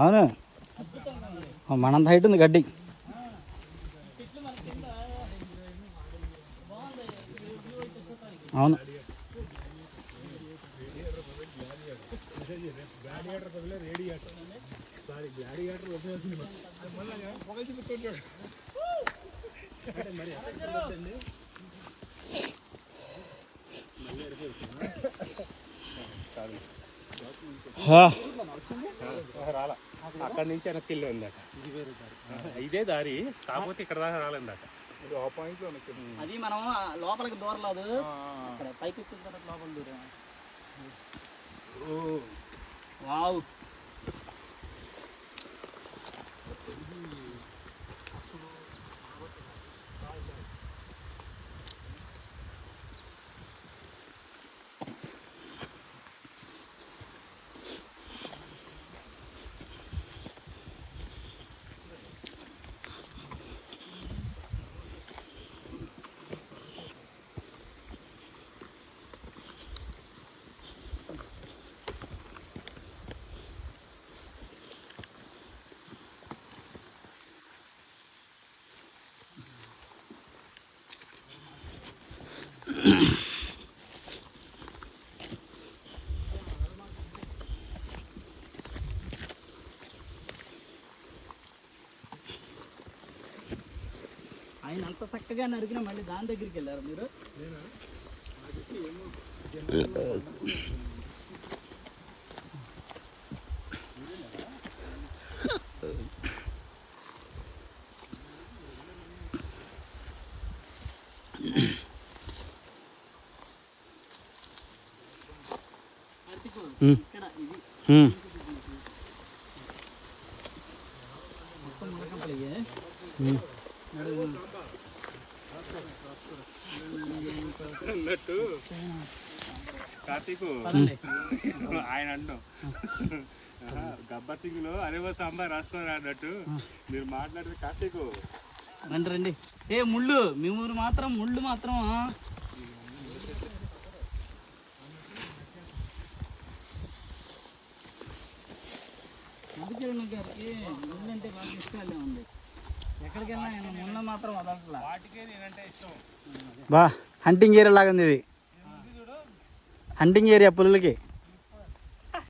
అవును, మనంత హైట్ ఉంది గడ్డి. అవును, అక్కడి నుంచి వెనక్కి వెళ్ళి ఉందట. ఇదే దారి, కాకపోతే ఇక్కడ దాకా రాలేదట. అది మనం లోపలికి దూరలేదు, పైకి ఎక్కిన తర్వాత లోపల దూరం. వావ్, ఆయన అంత చక్కగా నరికినా మళ్ళీ దాని దగ్గరికి వెళ్ళారు మీరు? ఇక్కడ ఇది మొత్తం మునకంపలియే. అన్నట్టు కార్తీకు ఆయన అంటాం గబ్బర్ సింగ్ లో అరేవో సాంబార్ రాసుకోరా అన్నట్టు మీరు మాట్లాడితే కార్తీకు రండి రండి. ఏ ముళ్ళు, మీ ఊరు మాత్రం ముళ్ళు మాత్రం మధుకిరణ్ గారికి ముళ్ళు అంటే బాగా ఇష్టాలే ఉంది. ఎక్కడికి వెళ్ళినా ఆయన ముళ్ళు మాత్రం వదలట్లా. వాటికే నేనంటే ఇష్టం. బా హంటింగ్ ఏరియా లాగా ఉంది ఇది, హంటింగ్ ఏరియా పులులకి.